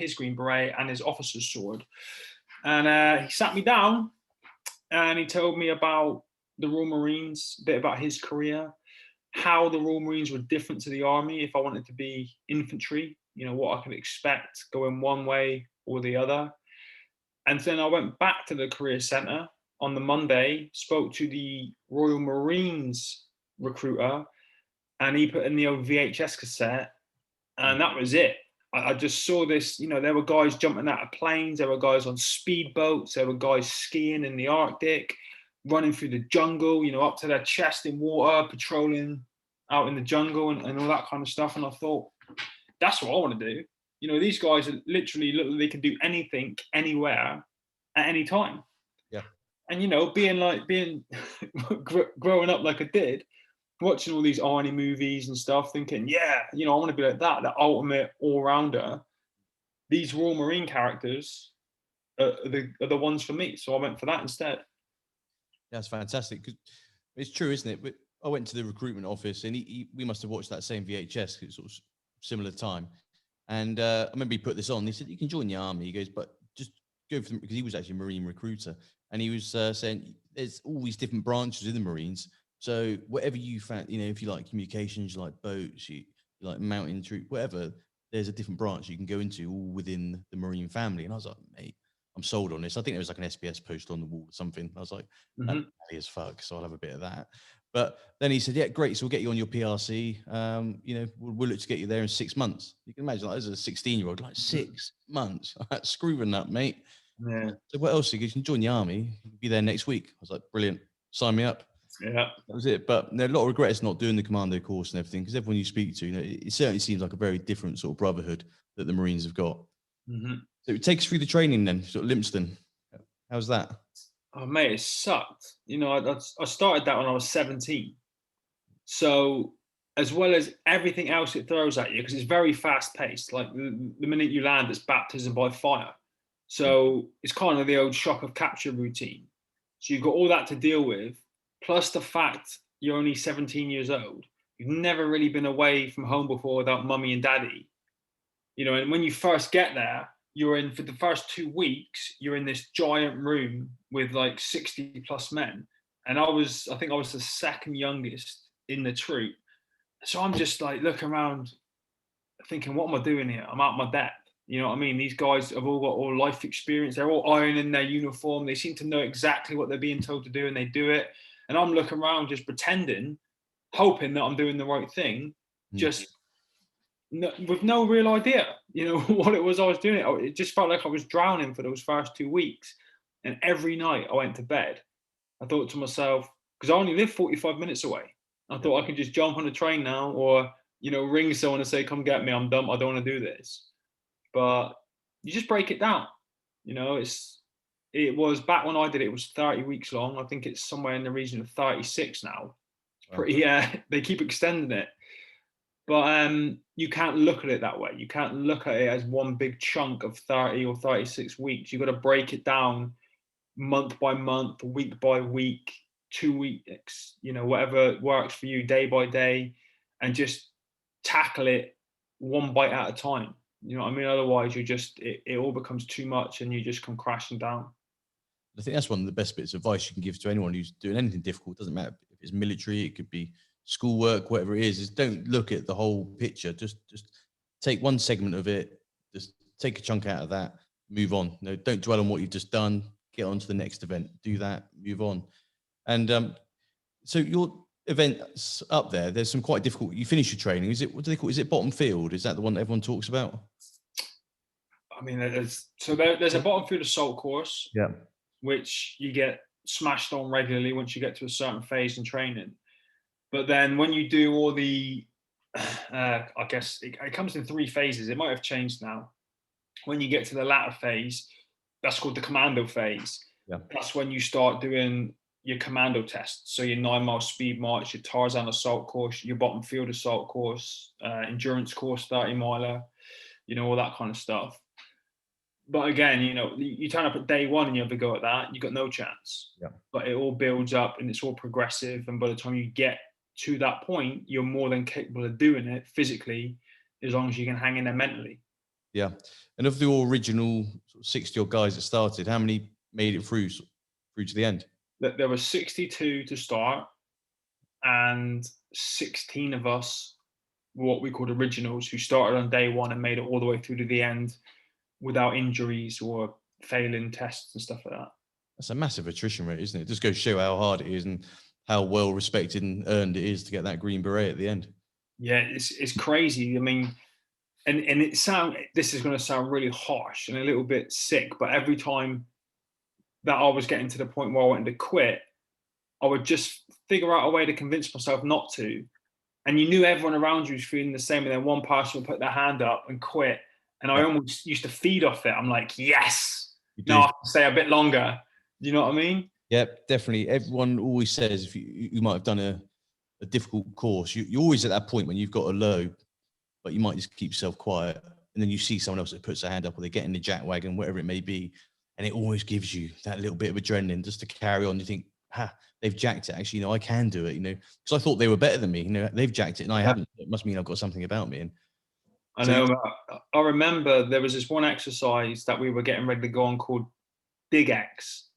his green beret and his officer's sword. And he sat me down and he told me about the Royal Marines, a bit about his career, how the Royal Marines were different to the army if I wanted to be infantry, what I could expect going one way or the other. And then I went back to the career centre on the Monday, spoke to the Royal Marines recruiter, and he put in the old VHS cassette, and that was it. I just saw this, there were guys jumping out of planes, there were guys on speedboats, there were guys skiing in the Arctic, running through the jungle, up to their chest in water, patrolling out in the jungle and all that kind of stuff. And I thought, that's what I want to do. These guys are literally look like they can do anything, anywhere, at any time. Yeah. And being growing up like I did, watching all these Arnie movies and stuff, thinking, I want to be like that, the ultimate all-rounder. These Royal Marine characters are the ones for me. So I went for that instead. That's fantastic. 'Cause it's true, isn't it? But I went to the recruitment office and we must have watched that same VHS, 'cause it's sort of similar time. And I remember he put this on. He said, you can join the army. He goes, but just go for them, because he was actually a Marine recruiter. And he was saying there's all these different branches in the Marines. So whatever you found, if you like communications, you like boats, you like mountain troop, whatever, there's a different branch you can go into all within the Marine family. And I was like, mate, I'm sold on this. I think there was like an SBS poster on the wall or something. I was like, that's funny as fuck. So I'll have a bit of that. But then he said, yeah, great. So we'll get you on your PRC. We'll look to get you there in 6 months. You can imagine, like, as a 16-year-old, like 6 months. Screwing up, mate. Yeah. So what else? You can join the army. You can be there next week. I was like, brilliant. Sign me up. Yeah. That was it. But there are a lot of regrets not doing the Commando course and everything, because everyone you speak to, it certainly seems like a very different sort of brotherhood that the Marines have got. Mm-hmm. So it takes us through the training then, sort of Limpston. How's that? Oh, mate, it sucked. I started that when I was 17. So as well as everything else it throws at you, because it's very fast paced, like the minute you land, it's baptism by fire. So it's kind of the old shock of capture routine. So you've got all that to deal with, plus the fact you're only 17 years old. You've never really been away from home before without mummy and daddy. And when you first get there, you're in, for the first 2 weeks, you're in this giant room with like 60 plus men. And I think I was the second youngest in the troop. So I'm just like looking around thinking, what am I doing here? I'm out my depth. You know what I mean? These guys have all got all life experience. They're all ironing their uniform. They seem to know exactly what they're being told to do, and they do it. And I'm looking around just pretending, hoping that I'm doing the right thing, with no real idea, what it was I was doing. It just felt like I was drowning for those first 2 weeks. And every night I went to bed, I thought to myself, because I only live 45 minutes away, I thought I could just jump on a train now, or, ring someone and say, come get me, I'm done, I don't want to do this. But you just break it down. It was, back when I did it, it was 30 weeks long. I think it's somewhere in the region of 36 now. It's pretty, they keep extending it. But you can't look at it that way. You can't look at it as one big chunk of 30 or 36 weeks. You've got to break it down month by month, week by week, 2 weeks, whatever works for you, day by day, and just tackle it one bite at a time. You know what I mean? Otherwise, it all becomes too much and you just come crashing down. I think that's one of the best bits of advice you can give to anyone who's doing anything difficult. It doesn't matter if it's military, it could be schoolwork, whatever it is don't look at the whole picture. Just take one segment of it, just take a chunk out of that, move on. Don't dwell on what you've just done. Get on to the next event, do that, move on. And so your events up there's some quite difficult. You finish your training. What do they call it? Is it bottom field? Is that the one that everyone talks about? I mean, there's a bottom field assault course, which you get smashed on regularly once you get to a certain phase in training. But then when you do all the, I guess it comes in 3 phases. It might have changed now. When you get to the latter phase, that's called the Commando phase. Yeah. That's when you start doing your Commando tests. So your 9-mile speed march, your Tarzan assault course, your bottom field assault course, endurance course, 30-miler, all that kind of stuff. But again, you turn up at day 1 and you have a go at that, you got no chance. Yeah. But it all builds up and it's all progressive. And by the time you get to that point, you're more than capable of doing it physically, as long as you can hang in there mentally. Yeah. And of the original sort of 60 odd guys that started, how many made it through to the end? There were 62 to start, and 16 of us were what we called originals, who started on day one and made it all the way through to the end without injuries or failing tests and stuff like that. That's a massive attrition rate, isn't it? Just goes to show how hard it is and how well respected and earned it is to get that green beret at the end. Yeah, it's crazy. I mean, and this is going to sound really harsh and a little bit sick, but every time that I was getting to the point where I wanted to quit, I would just figure out a way to convince myself not to. And you knew everyone around you was feeling the same, and then one person would put their hand up and quit. And I Yeah, almost used to feed off it. I'm like, yes, you now do. I can stay a bit longer. You know what I mean? Yeah, definitely. Everyone always says if you might have done a difficult course, you're always at that point when you've got a low, but you might just keep yourself quiet. And then you see someone else that puts their hand up or they get in the jack wagon, whatever it may be. And it always gives you that little bit of adrenaline just to carry on. You think, they've jacked it. Actually, I can do it, because I thought they were better than me. They've jacked it and I haven't. It must mean I've got something about me. And I so, know. I remember there was this one exercise that we were getting ready to go on called Big X,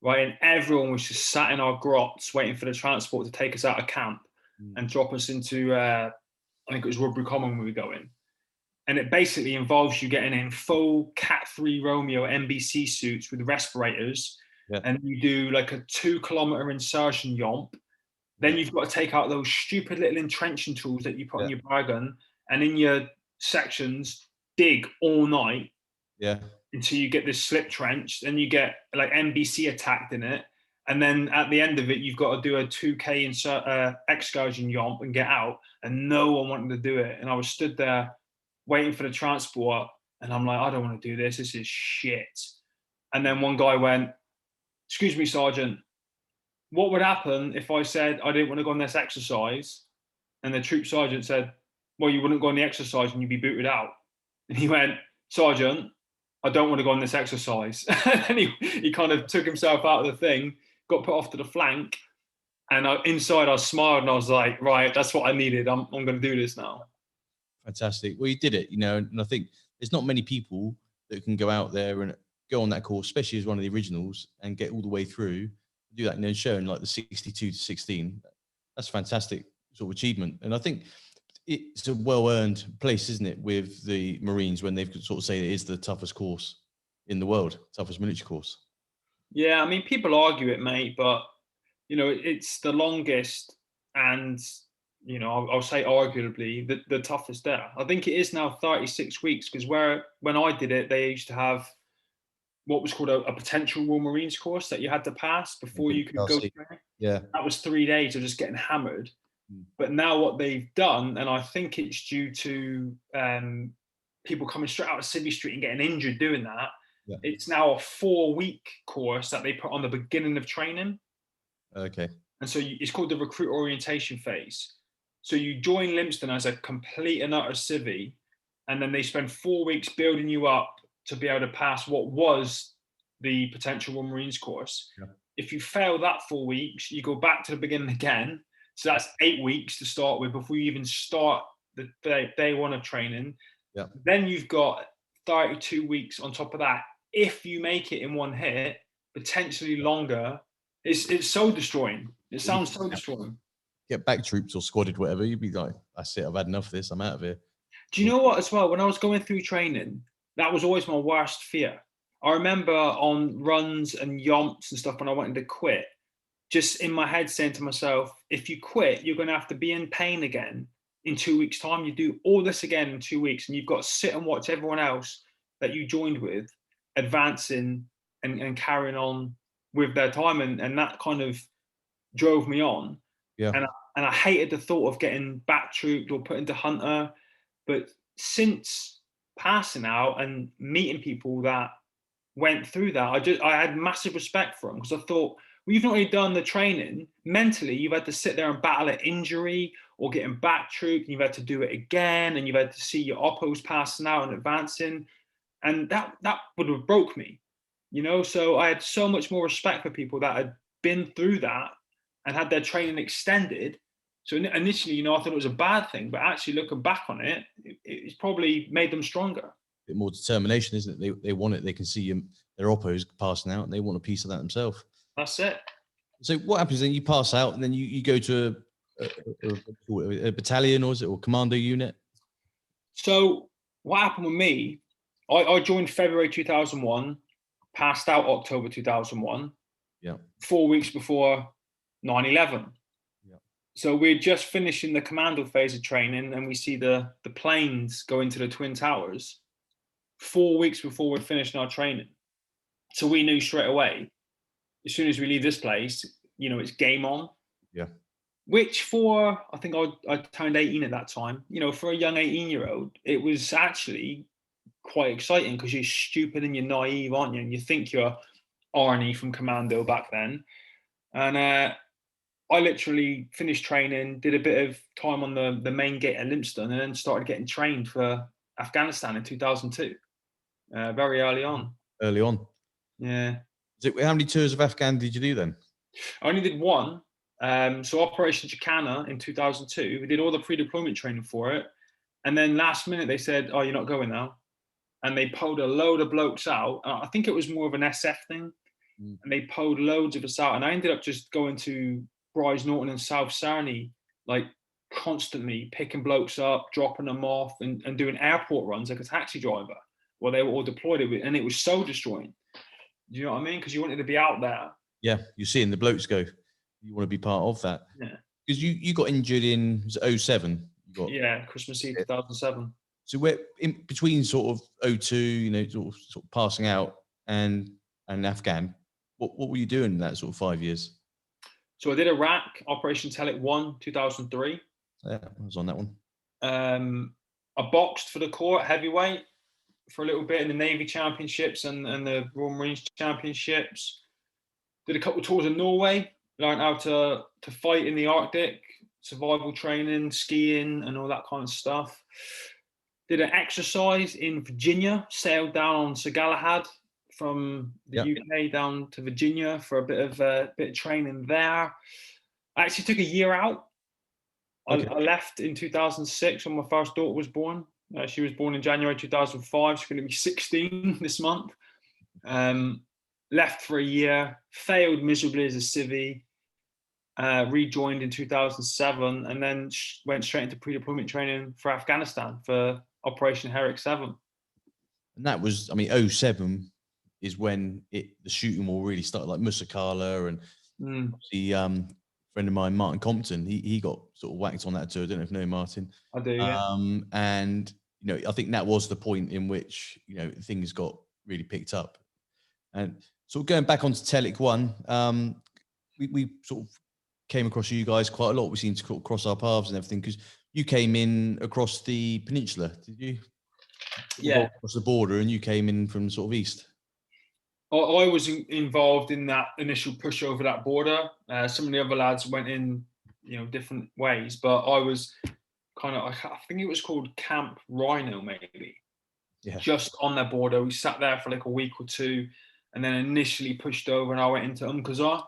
right? And everyone was just sat in our grots waiting for the transport to take us out of camp and drop us into, I think it was Rugby Common we were going. And it basically involves you getting in full Cat 3 Romeo MBC suits with respirators. yeah, And you do like a 2 kilometer insertion yomp. Then you've got to take out those stupid little entrenching tools that you put on your bargain, and in your sections, dig all night yeah, until you get this slip trench. Then you get like NBC attacked in it. And then at the end of it, you've got to do a 2K excursion yomp and get out. And no one wanted to do it. And I was stood there waiting for the transport. And I'm like, I don't want to do this. This is shit. And then one guy went, "Excuse me, Sergeant, what would happen if I said I didn't want to go on this exercise?" And the troop sergeant said, "Well, you wouldn't go on the exercise and you'd be booted out." And he went, "Sergeant, I don't want to go on this exercise." And he kind of took himself out of the thing, got put off to the flank. And inside I smiled and I was like, right, that's what I needed. I'm going to do this now. fantastic. Well, you did it, and I think there's not many people that can go out there and go on that course, especially as one of the originals, and get all the way through, do that, showing like the 62 to 16. That's fantastic sort of achievement. And I think it's a well-earned place, isn't it, with the Marines when they've sort of say it is the toughest course in the world, toughest military course. Yeah, I mean, people argue it, mate, but it's the longest, and I'll say arguably the toughest there. I think it is now 36 weeks, because when I did it, they used to have what was called a potential Royal Marines course that you had to pass before you could go through. Yeah. That was 3 days of just getting hammered. But now what they've done, and I think it's due to people coming straight out of Civvy Street and getting injured doing that, it's now a 4-week course that they put on the beginning of training. Okay. And so it's called the recruit orientation phase. So you join Lympstone as a complete and utter civvy, and then they spend 4 weeks building you up to be able to pass what was the potential Royal Marines course. Yeah. If you fail that 4 weeks, you go back to the beginning again. So that's 8 weeks to start with before you even start the day one of training. Yeah. Then you've got 32 weeks on top of that. If you make it in one hit, potentially longer, it's soul destroying. It sounds so destroying. Get back troops or squadded, whatever. You'd be like, that's it. I've had enough of this. I'm out of here. Do you know what, as well? When I was going through training, that was always my worst fear. I remember on runs and yomps and stuff when I wanted to quit, just in my head saying to myself, if you quit, you're going to have to be in pain again in 2 weeks' time. You do all this again in 2 weeks, and you've got to sit and watch everyone else that you joined with advancing and carrying on with their time. And that kind of drove me on. Yeah. And I hated the thought of getting back trooped or put into Hunter. But since passing out and meeting people that went through that, I had massive respect for them, because I thought, well, you've not only done the training, mentally, you've had to sit there and battle an injury or getting back trooped, and you've had to do it again, and you've had to see your oppos passing out and advancing. And that would have broke me, So I had so much more respect for people that had been through that and had their training extended. So initially, I thought it was a bad thing, but actually looking back on it, it's probably made them stronger. bit more determination, isn't it? They want it. They can see their oppos passing out, and they want a piece of that themselves. That's it. So what happens then? You pass out, and then you go to a battalion, or commando unit. So what happened with me? I joined February 2001, passed out October 2001. Yeah. 4 weeks before 9/11. Yeah. So we're just finishing the commando phase of training, and we see the planes go into the Twin Towers 4 weeks before we're finishing our training. So we knew straight away, as soon as we leave this place, it's game on. Yeah. Which I think I turned 18 at that time. For a young 18-year-old, it was actually quite exciting because you're stupid and you're naive, aren't you? And you think you're Arnie from Commando back then. And I literally finished training, did a bit of time on the main gate at Lympstone, and then started getting trained for Afghanistan in 2002, very early on. Early on. Yeah. How many tours of Afghan did you do then? I only did one. So Operation Chicana in 2002, we did all the pre-deployment training for it. And then last minute they said, oh, you're not going now. And they pulled a load of blokes out. I think it was more of an SF thing. And they pulled loads of us out. And I ended up just going to Bryce Norton and South Sarnie, like constantly picking blokes up, dropping them off, and doing airport runs like a taxi driver while they were all deployed. And it was soul destroying. Do you know what I mean? Because you wanted to be out there. Yeah, you're seeing the blokes go. You want to be part of that. Yeah. Because you got injured in 2007. Yeah, Christmas Eve 2007. So we're in between sort of 2002, sort of passing out and Afghan. What were you doing in that sort of 5 years? So I did Iraq, Operation Telic 1, 2003. Yeah, I was on that one. I boxed for the Corps heavyweight for a little bit in the Navy Championships and the Royal Marines Championships. Did a couple of tours in Norway, learned how to fight in the Arctic, survival training, skiing, and all that kind of stuff. Did an exercise in Virginia, sailed down on Sir Galahad from the UK down to Virginia for a bit of training there. I actually took a year out. Okay. I left in 2006 when my first daughter was born. She was born in January 2005. She's going to be 16 this month. Left for a year, failed miserably as a civvy, rejoined in 2007, and then went straight into pre-deployment training for Afghanistan for Operation Herrick 7. And that was, 2007 is when the shooting war really started, like Musa Kala and the friend of mine, Martin Compton, he got sort of whacked on that tour. I don't know if you know Martin. I do, yeah. And, I think that was the point in which, things got really picked up. And sort of going back onto Telic 1, we sort of came across you guys quite a lot. We seemed to cross our paths and everything, because you came in across the peninsula, did you? Yeah. Across the border, and you came in from sort of east. I was involved in that initial push over that border. Some of the other lads went in, different ways, but I was kind of, I think it was called Camp Rhino, maybe. Yeah. Just on their border. We sat there for like a week or two, and then initially pushed over, and I went into Qasr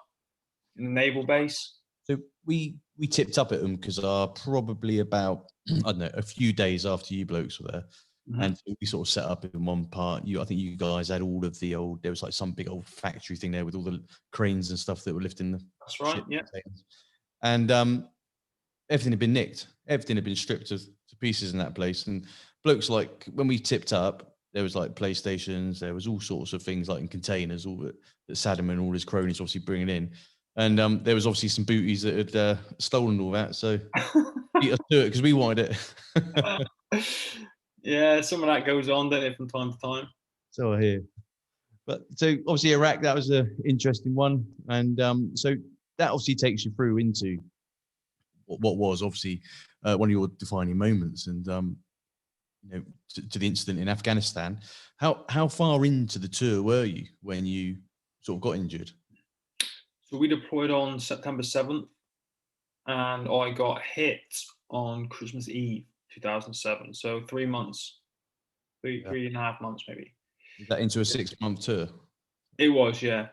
in the naval base. So we tipped up at Qasr probably about, I don't know, a few days after you blokes were there. Mm-hmm. And we sort of set up in one part. I think you guys had all of the old, there was like some big old factory thing there with all the cranes and stuff that were lifting the. That's right, yeah. Containers. And everything had been nicked. Everything had been stripped to pieces in that place. And blokes, like, when we tipped up, there was like PlayStations, there was all sorts of things like in containers, all that Saddam and all his cronies obviously bringing in. And there was obviously some booties that had stolen all that. So beat us to it because we wanted it. Yeah, some of that goes on, doesn't it, from time to time. So I hear. But so obviously Iraq, that was an interesting one. And so that obviously takes you through into what was obviously one of your defining moments, and to the incident in Afghanistan. How far into the tour were you when you sort of got injured? So we deployed on September 7th, and I got hit on Christmas Eve 2007. So 3 months, three and a half months maybe. Was that into a 6-month tour? It was, yeah.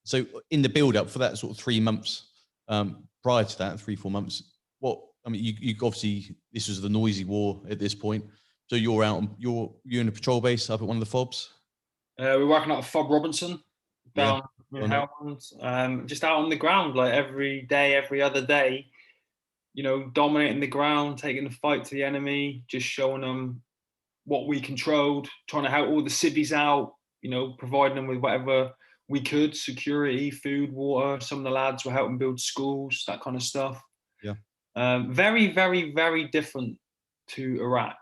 So in the build-up for that sort of 3 months, prior to that, 3-4 months, you obviously, this was the noisy war at this point. So you're out, you're in a patrol base up at one of the FOBs? We're working out of Fob Robinson Yeah. down in Oh, no. Helmand, just out on the ground, like every day, every other day, you know, dominating the ground, taking the fight to the enemy, just showing them what we controlled, trying to help all the civvies out, you know, providing them with whatever we could, security, food, water. Some of the lads were helping build schools, that kind of stuff. Yeah. Very, very, very different to Iraq.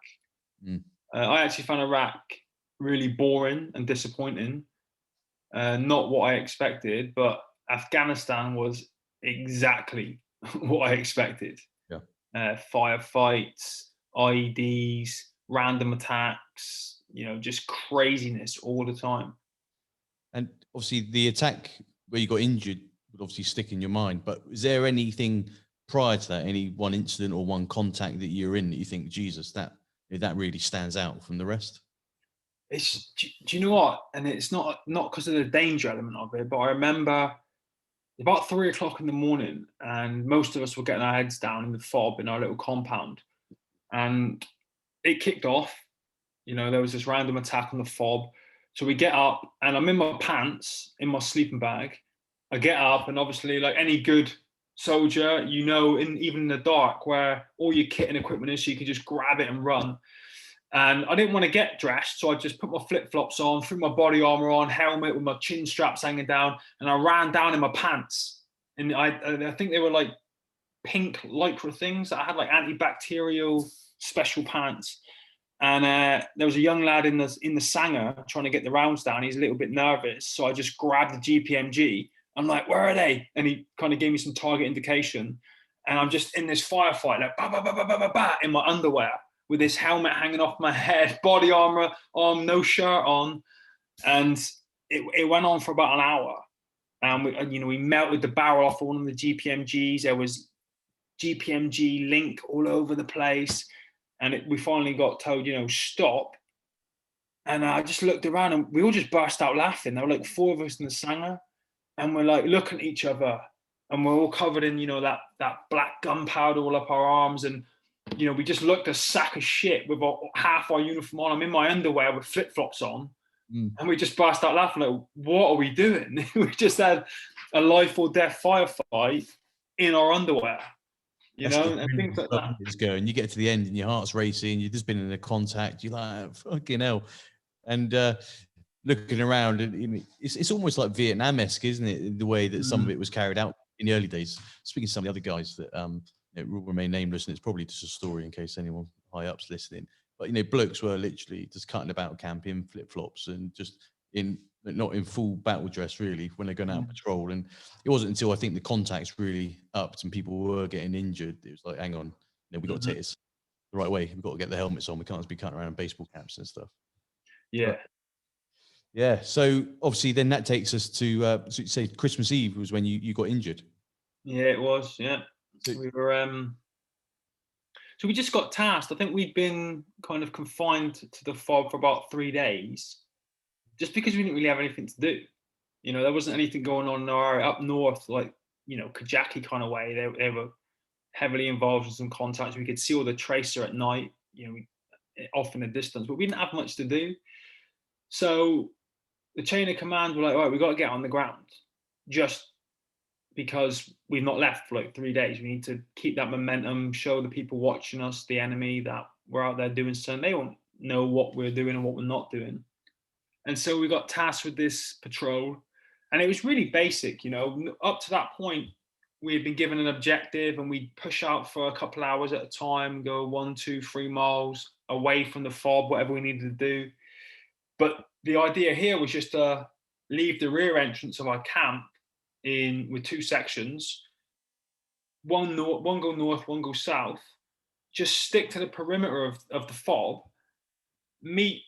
Mm. I actually found Iraq really boring and disappointing. Not what I expected, but Afghanistan was exactly what I expected. Yeah. Firefights, IEDs, random attacks, you know, just craziness all the time. And obviously the attack where you got injured would obviously stick in your mind, but is there anything prior to that, any one incident or one contact that you're in that you think, Jesus, that really stands out from the rest? Do you know what? And it's not because of the danger element of it, but I remember about 3 o'clock in the morning, and most of us were getting our heads down in the fob in our little compound, and it kicked off. You know, there was this random attack on the fob. So we get up, and I'm in my pants, in my sleeping bag. I get up, and obviously, like any good soldier, you know, even in the dark, where all your kit and equipment is, so you can just grab it and run. And I didn't want to get dressed, so I just put my flip-flops on, threw my body armor on, helmet with my chin straps hanging down, and I ran down in my pants. And I think they were like pink lycra things that I had, like antibacterial special pants. And there was a young lad in the Sanger trying to get the rounds down. He's a little bit nervous, so I just grabbed the GPMG. I'm like, where are they? And he kind of gave me some target indication. And I'm just in this firefight, like bah, bah, bah, bah, bah, bah, bah, in my underwear with this helmet hanging off my head, body armor on, no shirt on. And it went on for about an hour. And we melted the barrel off of one of the GPMGs. There was GPMG link all over the place. And we finally got told, you know, stop. And I just looked around, and we all just burst out laughing. There were like 4 of us in the Sanger, and we're like looking at each other, and we're all covered in, you know, that black gunpowder all up our arms. And, you know, we just looked a sack of shit with half our uniform on. I'm in my underwear with flip-flops on. And we just burst out laughing, like, what are we doing? We just had a life or death firefight in our underwear. You know, and things like that. It's going, you get to the end and your heart's racing, you've just been in a contact, you're like, fucking hell. And looking around, and it's almost like Vietnam-esque, isn't it? The way that some of it was carried out in the early days. Speaking to some of the other guys that will remain nameless, and it's probably just a story in case anyone high up's listening. But, you know, blokes were literally just cutting about camp in flip-flops and just not in full battle dress really when they're going out on patrol. And it wasn't until I think the contacts really upped and people were getting injured, it was like, hang on, you know, we've got to take this the right way. We've got to get the helmets on. We can't just be cutting around in baseball caps and stuff. Yeah. But, yeah. So obviously then that takes us to say Christmas Eve was when you got injured. Yeah, it was. Yeah. So, we were so we just got tasked. I think we'd been kind of confined to the fob for about 3 days, just because we didn't really have anything to do. You know, there wasn't anything going on in our area up north, like, you know, Kajaki kind of way. They were heavily involved in some contacts. We could see all the tracer at night, you know, off in the distance, but we didn't have much to do. So the chain of command were like, all right, we've got to get on the ground, just because we've not left for like 3 days. We need to keep that momentum, show the people watching us, the enemy, that we're out there doing something. They won't know what we're doing and what we're not doing. And so we got tasked with this patrol, and it was really basic. You know, up to that point, we had been given an objective, and we'd push out for a couple hours at a time, go 1, 2, 3 miles away from the fob, whatever we needed to do. But the idea here was just to leave the rear entrance of our camp with 2 sections, one go north, one go south, just stick to the perimeter of the fob, meet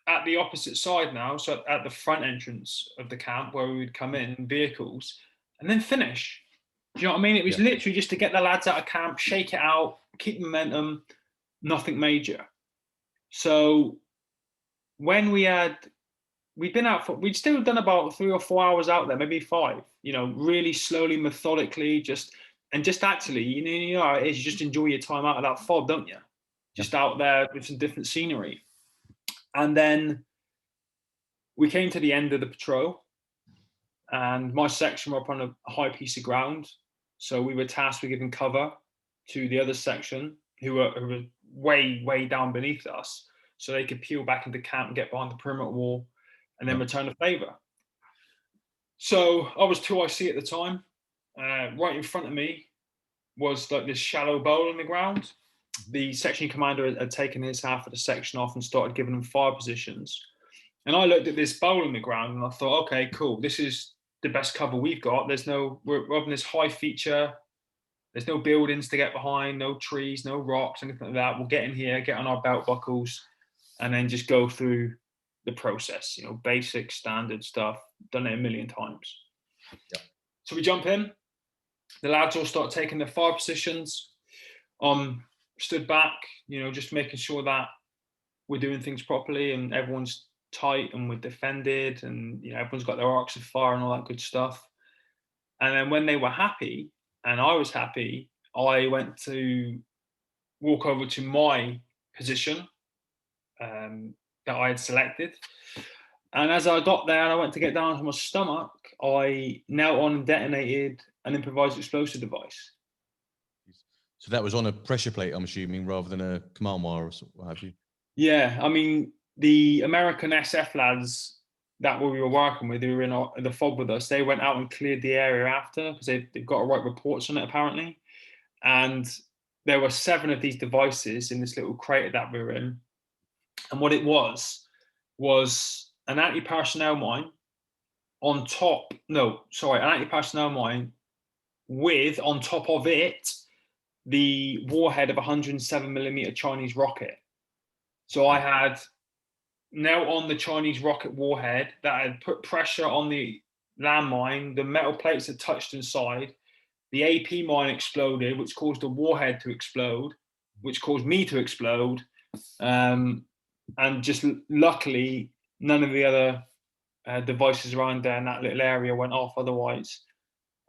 at the opposite side now, so at the front entrance of the camp where we would come in vehicles, and then finish. Do you know what I mean? It was literally just to get the lads out of camp, shake it out, keep momentum, nothing major. So when we'd still done about 3 or 4 hours out there, maybe 5, you know, really slowly, methodically, just actually, you know, it's just enjoy your time out of that fob, don't you? just out there with some different scenery. And then we came to the end of the patrol, and my section were up on a high piece of ground. So we were tasked with giving cover to the other section who were way, way down beneath us, so they could peel back into camp and get behind the perimeter wall and then return the favor. So I was 2IC at the time. Right in front of me was like this shallow bowl in the ground. The section commander had taken his half of the section off and started giving them fire positions. And I looked at this bowl in the ground and I thought, okay, cool. This is the best cover we've got. We're up in this high feature. There's no buildings to get behind, no trees, no rocks, anything like that. We'll get in here, get on our belt buckles, and then just go through the process, basic standard stuff, done it a million times. Yep. So we jump in, the lads all start taking their fire positions. Stood back, just making sure that we're doing things properly and everyone's tight and we're defended and everyone's got their arcs of fire and all that good stuff. And then when they were happy and I was happy, I went to walk over to my position that I had selected. And as I got there and I went to get down to my stomach, I knelt on and detonated an improvised explosive device. So that was on a pressure plate, I'm assuming, rather than a command wire or what have you? Yeah, I mean, the American SF lads that we were working with, who were in the fob with us, they went out and cleared the area after because they've got to write reports on it, apparently. And there were 7 of these devices in this little crater that we were in. And what it was an anti-personnel mine an anti-personnel mine with, on top of it, the warhead of a 107mm Chinese rocket. So I had knelt on the Chinese rocket warhead that had put pressure on the landmine. The metal plates had touched inside. The AP mine exploded, which caused the warhead to explode, which caused me to explode. And just luckily, none of the other devices around there in that little area went off. Otherwise,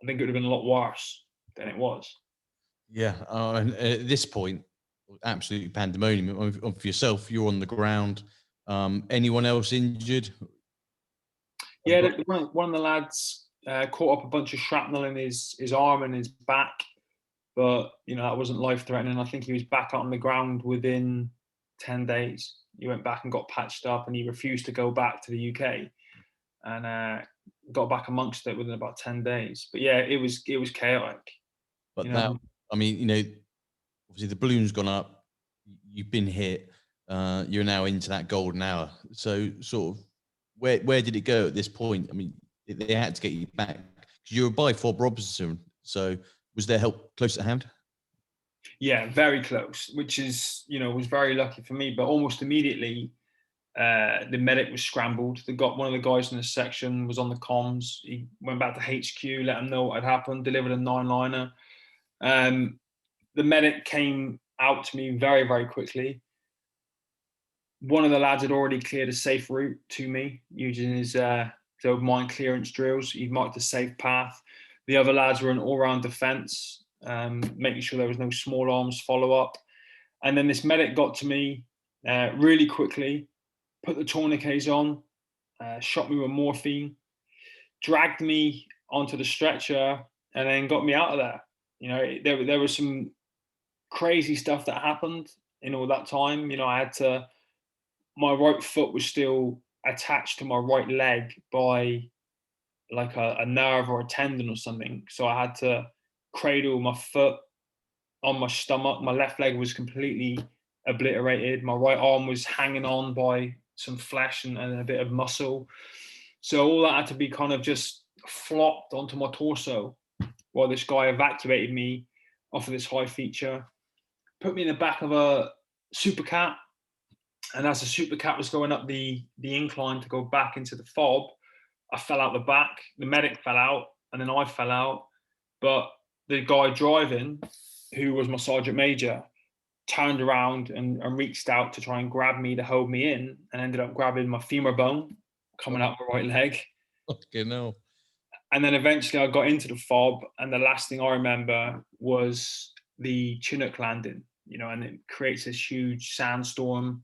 I think it would have been a lot worse than it was. Yeah, and at this point, absolutely pandemonium. For yourself, you're on the ground. Anyone else injured? Yeah, one of the lads caught up a bunch of shrapnel in his arm and his back, but that wasn't life-threatening. I think he was back out on the ground within 10 days. He went back and got patched up, and he refused to go back to the UK, and got back amongst it within about 10 days. But yeah, it was chaotic. But that, I mean, obviously the balloon's gone up. You've been hit. You're now into that golden hour. So, sort of, where did it go at this point? I mean, they had to get you back because you were by Fob Robinson. So, was there help close at hand? Yeah, very close, which is, was very lucky for me. But almost immediately, the medic was scrambled. One of the guys in the section was on the comms. He went back to HQ, let them know what had happened, delivered a 9-liner. The medic came out to me very, very quickly. One of the lads had already cleared a safe route to me using his mine clearance drills. He marked a safe path. The other lads were in all-round defense, making sure there was no small arms follow-up. And then this medic got to me really quickly, put the tourniquets on, shot me with morphine, dragged me onto the stretcher, and then got me out of there. There was some crazy stuff that happened in all that time. My right foot was still attached to my right leg by like a nerve or a tendon or something. So I had to cradle my foot on my stomach. My left leg was completely obliterated. My right arm was hanging on by some flesh and a bit of muscle. So all that had to be kind of just flopped onto my torso while this guy evacuated me off of this high feature, put me in the back of a supercat. And as the supercat was going up the incline to go back into the fob, I fell out the back. The medic fell out, and then I fell out. But the guy driving, who was my sergeant major, turned around and reached out to try and grab me to hold me in, and ended up grabbing my femur bone coming out my right leg. Okay, no. And then eventually I got into the fob, and the last thing I remember was the Chinook landing. and it creates this huge sandstorm.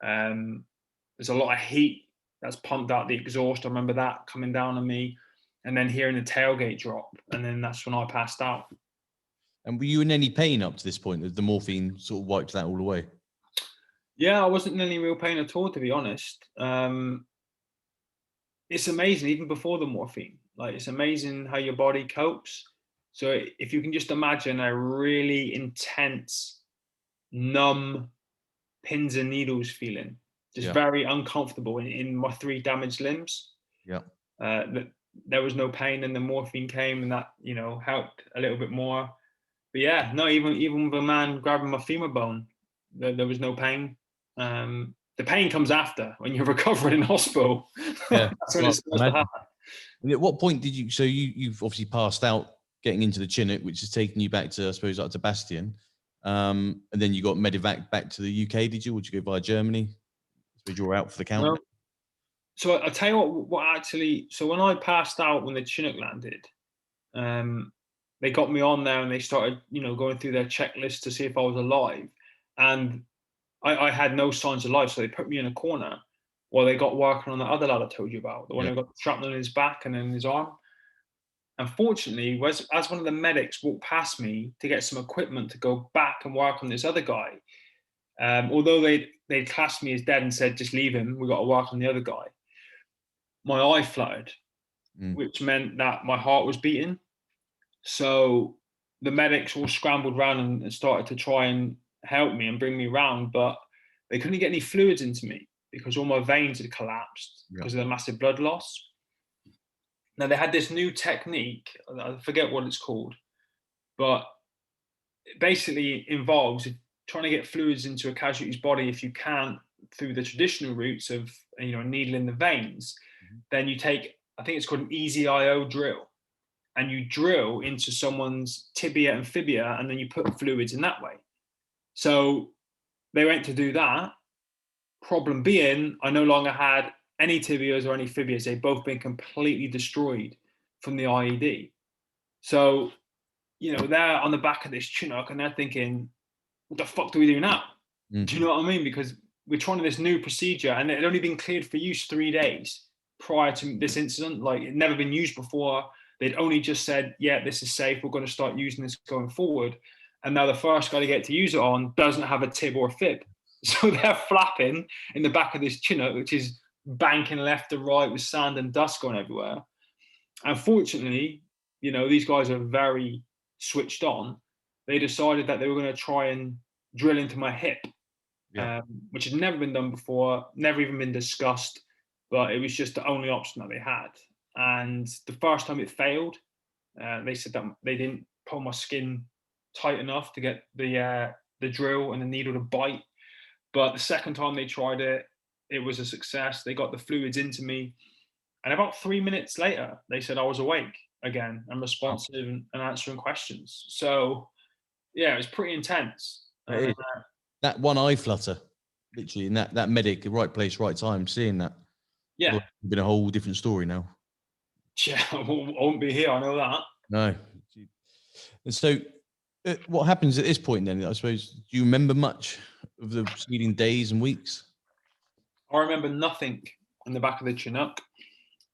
There's a lot of heat that's pumped out the exhaust. I remember that coming down on me, and then hearing the tailgate drop, and then that's when I passed out. And were you in any pain up to this point? That the morphine sort of wiped that all away? Yeah, I wasn't in any real pain at all, to be honest. It's amazing, even before the morphine. Like, it's amazing how your body copes. So if you can just imagine a really intense, numb, pins and needles feeling, just very uncomfortable in my 3 damaged limbs. Yeah. That there was no pain, and the morphine came, and that helped a little bit more. But yeah, no, even with a man grabbing my femur bone, there was no pain. The pain comes after, when you're recovering in hospital. Yeah. That's when it's supposed to happen. And at what point did you? So you've obviously passed out getting into the Chinook, which is taking you back to, I suppose, up to Bastion, and then you got medevac back to the UK. Did you? Would you go via Germany? I suppose you were out for the count. No. So I'll tell you what actually. So when I passed out when the Chinook landed, they got me on there and they started, going through their checklist to see if I was alive, and I had no signs of life. So they put me in a corner while they got working on the other lad I told you about, the one who got shrapnel in his back and in his arm. Unfortunately, as one of the medics walked past me to get some equipment to go back and work on this other guy, although they'd classed me as dead and said, just leave him, we got to work on the other guy, my eye fluttered, which meant that my heart was beating. So the medics all scrambled around and started to try and help me and bring me around, but they couldn't get any fluids into me because all my veins had collapsed because of the massive blood loss. Now, they had this new technique, I forget what it's called, but it basically involves trying to get fluids into a casualty's body. If you can't through the traditional routes of a needle in the veins, then you take, I think it's called an EZ-IO drill, and you drill into someone's tibia and fibia, and then you put fluids in that way. So they went to do that. Problem being, I no longer had any tibias or any fibias. They'd both been completely destroyed from the IED. So, they're on the back of this Chinook and they're thinking, what the fuck do we do now? Do you know what I mean? Because we're trying this new procedure and it had only been cleared for use 3 days prior to this incident. Like, it'd never been used before. They'd only just said, yeah, this is safe. We're going to start using this going forward. And now the first guy to get to use it on doesn't have a tib or a fib. So they're flapping in the back of this Chinook, which is banking left and right with sand and dust going everywhere. Unfortunately, these guys are very switched on. They decided that they were going to try and drill into my hip, which had never been done before, never even been discussed, but it was just the only option that they had. And the first time it failed, they said that they didn't pull my skin tight enough to get the drill and the needle to bite. But the second time they tried it, it was a success. They got the fluids into me. And about 3 minutes later, they said I was awake again and responsive and answering questions. So, yeah, it was pretty intense. That one eye flutter, literally, in that medic, right place, right time, seeing that. Yeah. It's been a whole different story now. Yeah, I won't be here. I know that. No. And so what happens at this point then, I suppose, do you remember much of the preceding days and weeks? I remember nothing in the back of the Chinook.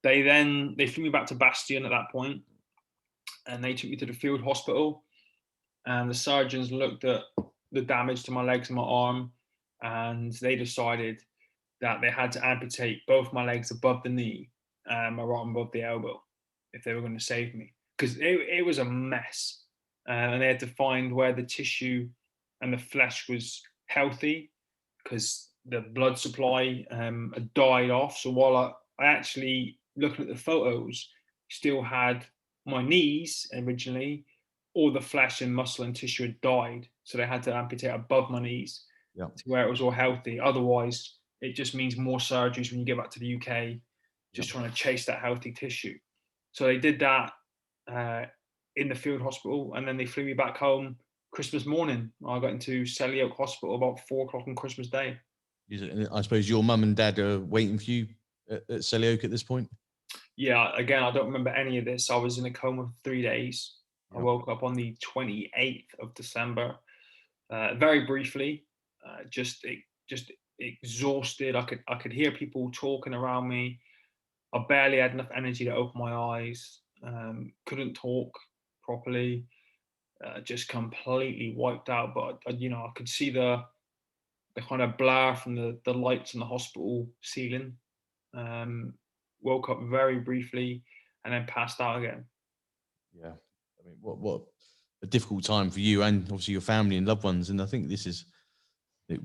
They flew me back to Bastion at that point, and they took me to the field hospital, and the surgeons looked at the damage to my legs and my arm, and they decided that they had to amputate both my legs above the knee and my right arm above the elbow if they were going to save me, because it was a mess. And they had to find where the tissue and the flesh was healthy, because the blood supply had died off. So while I actually, looking at the photos, still had my knees originally, all the flesh and muscle and tissue had died. So they had to amputate above my knees to where it was all healthy. Otherwise, it just means more surgeries when you get back to the UK, just trying to chase that healthy tissue. So they did that in the field hospital, and then they flew me back home Christmas morning. I got into Selly Oak Hospital about 4 o'clock on Christmas Day. I suppose your mum and dad are waiting for you at Selly Oak at this point? Yeah, again, I don't remember any of this. I was in a coma for 3 days. I woke up on the 28th of December. very briefly, just exhausted. I could hear people talking around me. I barely had enough energy to open my eyes. Couldn't talk properly. Just completely wiped out. But I could see the kind of blur from the lights in the hospital ceiling. Um, Woke up very briefly and then passed out again. Yeah. I mean, what a difficult time for you and obviously your family and loved ones. And I think this is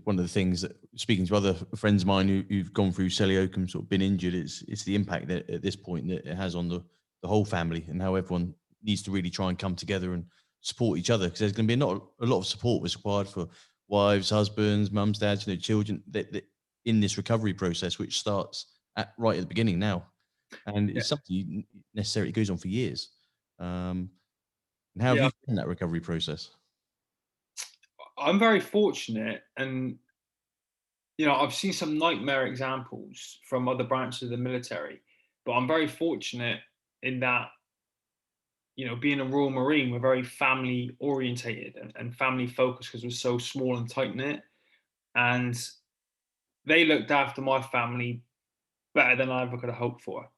one of the things that, speaking to other friends of mine who've gone through celioke and sort of been injured, it's the impact that at this point that it has on the whole family, and how everyone needs to really try and come together and support each other, because there's going to be not a lot of support was required for wives, husbands, mums, dads, children that in this recovery process, which starts right at the beginning now, and Yeah, it's something necessarily goes on for years. And how have yeah. you found that recovery process? I'm very fortunate, and I've seen some nightmare examples from other branches of the military, but I'm very fortunate in that, being a Royal Marine, we're very family orientated and family focused because we're so small and tight knit. And they looked after my family better than I ever could have hoped for.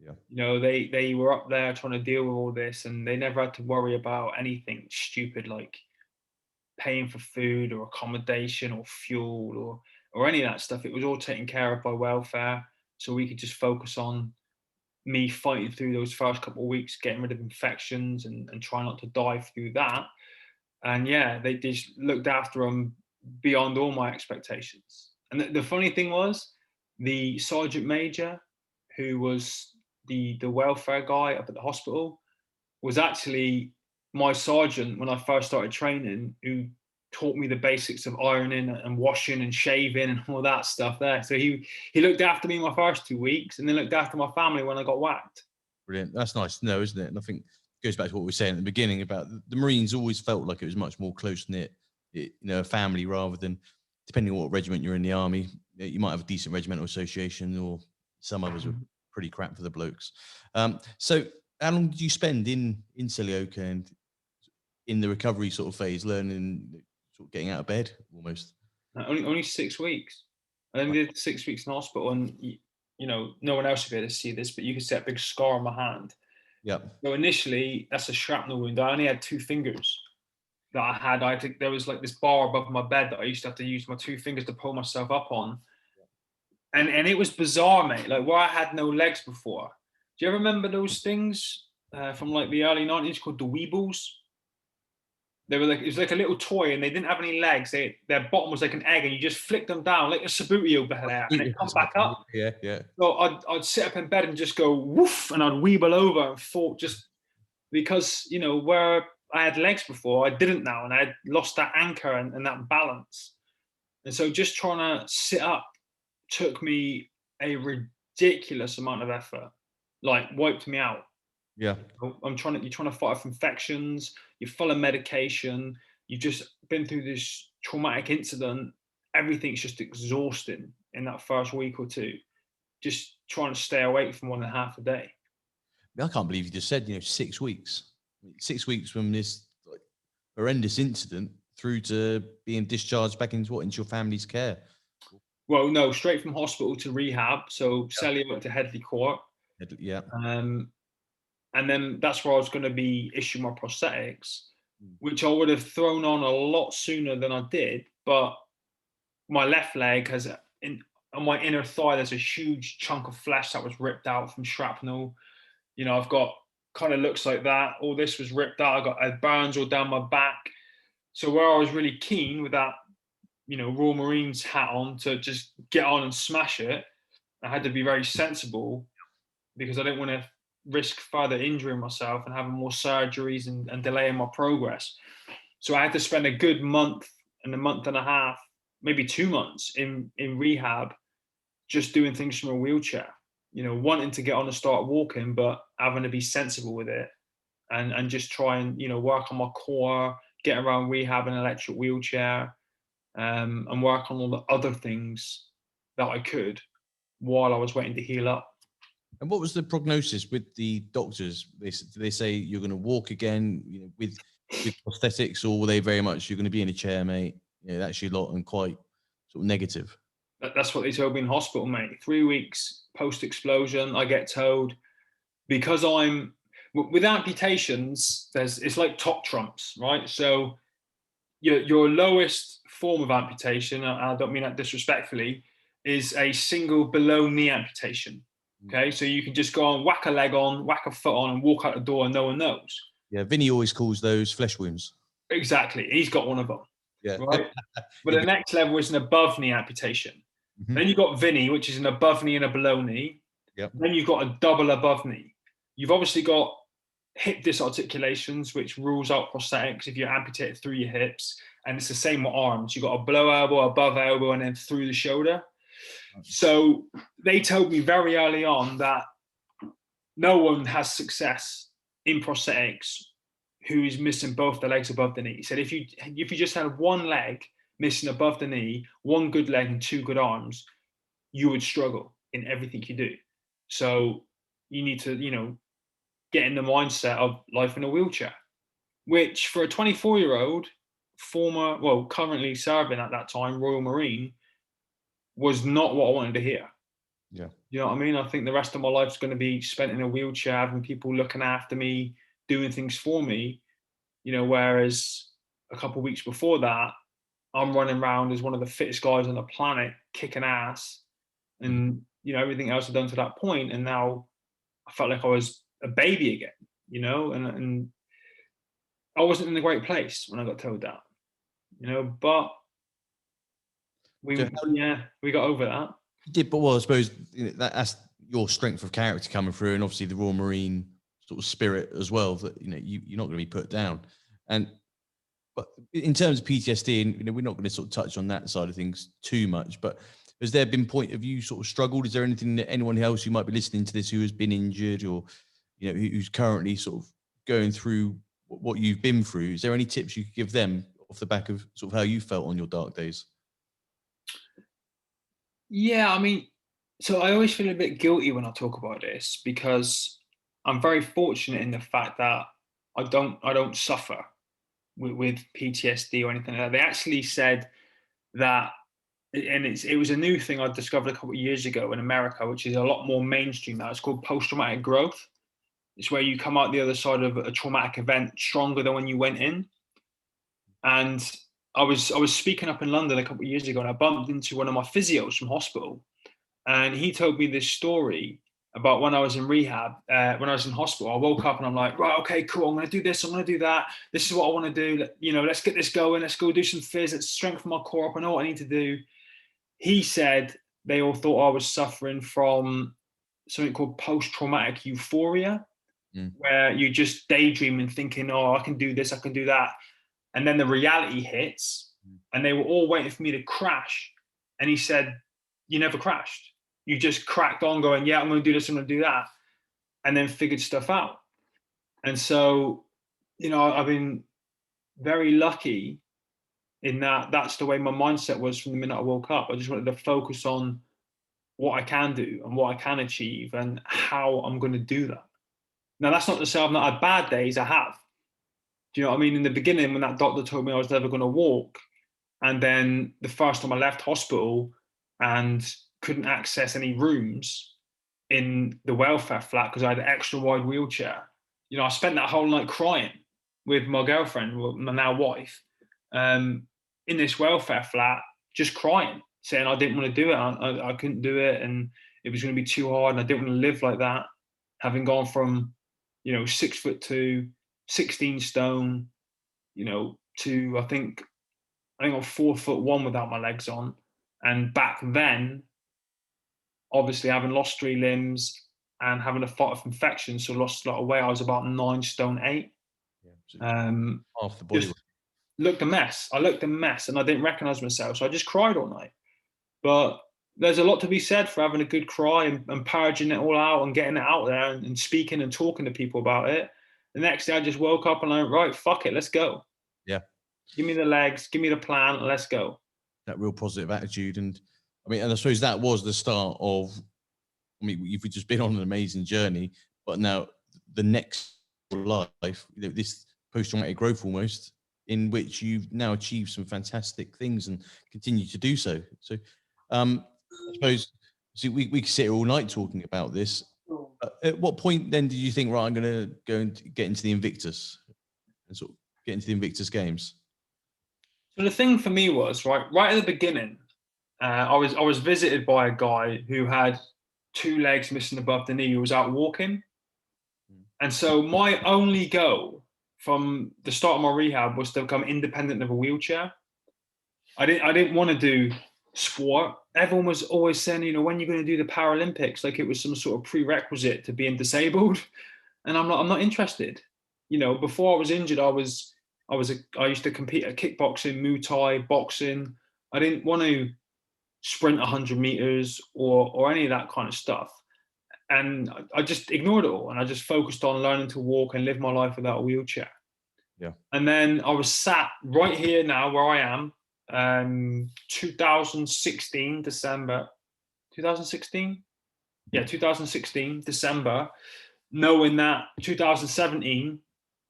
Yeah. They were up there trying to deal with all this, and they never had to worry about anything stupid like paying for food or accommodation or fuel or any of that stuff. It was all taken care of by welfare, so we could just focus on me fighting through those first couple of weeks, getting rid of infections and try not to die through that. And yeah, they just looked after them beyond all my expectations. And the funny thing was, the sergeant major, who was the welfare guy up at the hospital, was actually my sergeant when I first started training, who taught me the basics of ironing and washing and shaving and all that stuff there. So he looked after me my first 2 weeks, and then looked after my family when I got whacked. Brilliant. That's nice to know, isn't it? And I think it goes back to what we were saying at the beginning about the Marines always felt like it was much more close knit, a family, rather than, depending on what regiment you're in the army, you might have a decent regimental association, or some others were pretty crap for the blokes. So how long did you spend in Silioka and in the recovery sort of phase, learning, sort of getting out of bed almost? Only 6 weeks. I only did 6 weeks in hospital, and no one else would be able to see this, but you could see a big scar on my hand. Yep. So initially, that's a shrapnel wound. I only had two fingers that I had. There was like this bar above my bed that I used to have to use my two fingers to pull myself up on, and it was bizarre, mate. Like, where I had no legs before. Do you ever remember those things from like the early '90s called the Weebles? They were like, it was like a little toy, and they didn't have any legs. Their bottom was like an egg, and you just flicked them down like a Subuti over there, and it come back up. Yeah, yeah. So I'd sit up in bed and just go woof, and I'd weeble over and fall, just because where I had legs before, I didn't now, and I had lost that anchor and that balance. And so just trying to sit up took me a ridiculous amount of effort, like wiped me out. Yeah. You're trying to fight off infections, you're full of medication, you've just been through this traumatic incident. Everything's just exhausting in that first week or two. Just trying to stay awake for more than half a day. I can't believe you just said, 6 weeks. 6 weeks from this like horrendous incident through to being discharged back into your family's care. Well, no, straight from hospital to rehab. So cellular to Headley Court. Yeah. And then that's where I was going to be issuing my prosthetics, Mm. which I would have thrown on a lot sooner than I did. But my left leg on my inner thigh, there's a huge chunk of flesh that was ripped out from shrapnel. I've got kind of looks like that. All this was ripped out. I had burns all down my back. So where I was really keen with that, Royal Marines hat on to just get on and smash it, I had to be very sensible because I didn't want to risk further injuring myself and having more surgeries and delaying my progress. So I had to spend a good month and a month and a half, maybe 2 months in rehab, just doing things from a wheelchair, wanting to get on and start walking, but having to be sensible with it and just try and, work on my core, get around rehab in an electric wheelchair, and work on all the other things that I could while I was waiting to heal up. And what was the prognosis with the doctors? Did they say you're going to walk again, with with prosthetics, or were they very much, you're going to be in a chair, mate? Yeah, that's your lot, and quite sort of negative? That's what they told me in hospital, mate. 3 weeks post-explosion, I get told, because I'm with amputations, it's like top trumps, right? So your lowest form of amputation, and I don't mean that disrespectfully, is a single below knee amputation. Okay, so you can just go and whack a leg on, whack a foot on, and walk out the door, and no one knows. Yeah, Vinny always calls those flesh wounds. Exactly, he's got one of them, Yeah. right? But the next level is an above knee amputation. Mm-hmm. Then you've got Vinny, which is an above knee and a below knee. Yep. Then you've got a double above knee. You've obviously got hip disarticulations, which rules out prosthetics if you're amputated through your hips. And it's the same with arms. You've got a below elbow, above elbow, and then through the shoulder. So they told me very early on that no one has success in prosthetics who is missing both the legs above the knee. He said if you just had one leg missing above the knee, one good leg and two good arms, you would struggle in everything you do. So you need to, get in the mindset of life in a wheelchair, which for a 24-year-old currently serving at that time, Royal Marine, was not what I wanted to hear. Yeah. You know what I mean? I think the rest of my life is going to be spent in a wheelchair, having people looking after me, doing things for me, whereas a couple of weeks before that, I'm running around as one of the fittest guys on the planet, kicking ass, and everything else I've done to that point, and now I felt like I was a baby again, and I wasn't in a great place when I got told that, but we got over that. You did, but I suppose that's your strength of character coming through, and obviously the Royal Marine sort of spirit as well, that you're not going to be put down. But in terms of PTSD, and we're not going to sort of touch on that side of things too much, but has there been point of you sort of struggled? Is there anything that anyone else who might be listening to this who has been injured, or who's currently sort of going through what you've been through? Is there any tips you could give them off the back of sort of how you felt on your dark days? Yeah, I mean, so I always feel a bit guilty when I talk about this, because I'm very fortunate in the fact that I don't suffer with PTSD or anything like that. They actually said that, and it was a new thing I discovered a couple of years ago in America, which is a lot more mainstream now. It's called post-traumatic growth. It's where you come out the other side of a traumatic event stronger than when you went in. And I was speaking up in London a couple of years ago, and I bumped into one of my physios from hospital, and he told me this story about when I was in rehab, when I was in hospital. I woke up and I'm like, right, okay, cool. I'm going to do this. I'm going to do that. This is what I want to do. Let's get this going. Let's go do some phys. Let's strengthen my core up. I know what I need to do. He said they all thought I was suffering from something called post-traumatic euphoria, where you just daydream and thinking, oh, I can do this, I can do that. And then the reality hits, and they were all waiting for me to crash. And he said, you never crashed. You just cracked on going, yeah, I'm going to do this, I'm going to do that. And then figured stuff out. And so, I've been very lucky in that that's the way my mindset was from the minute I woke up. I just wanted to focus on what I can do and what I can achieve and how I'm going to do that. Now, that's not to say I've not had bad days. I have. Do you know what I mean? In the beginning, when that doctor told me I was never going to walk, and then the first time I left hospital and couldn't access any rooms in the welfare flat because I had an extra wide wheelchair, I spent that whole night crying with my girlfriend, my now wife, in this welfare flat, just crying, saying I didn't want to do it. I couldn't do it, and it was going to be too hard, and I didn't want to live like that, having gone from 6'2", 16 stone, to I think I'm 4'1" without my legs on. And back then, obviously having lost 3 limbs and having a fight off infection, so lost a lot of weight, I was about 9 stone 8. Half the body. Looked a mess. I looked a mess, and I didn't recognize myself, so I just cried all night. But there's a lot to be said for having a good cry and purging it all out and getting it out there and speaking and talking to people about it. The next day I just woke up and I went, right, fuck it, let's go. Yeah. Give me the legs, give me the plan, let's go. That real positive attitude. And I suppose that was the start of, you've just been on an amazing journey, but now the next life, this post-traumatic growth almost, in which you've now achieved some fantastic things and continue to do so. So I suppose, see, we could sit here all night talking about this. At what point then did you think, right, I'm going to go and get into the Invictus and sort of get into the Invictus games? So the thing for me was right at the beginning, I was visited by a guy who had two legs missing above the knee, who was out walking. And so my only goal from the start of my rehab was to become independent of a wheelchair. I didn't want to do sport. Everyone was always saying, you know, when you're going to do the Paralympics, like it was some sort of prerequisite to being disabled. And I'm not interested. You know, before I was injured, I used to compete at kickboxing, Muay Thai, boxing. I didn't want to sprint 100 meters or any of that kind of stuff. And I just ignored it all, and I just focused on learning to walk and live my life without a wheelchair. Yeah. And then I was sat right here now where I am, 2016 December, 2016, yeah, 2016 December, knowing that 2017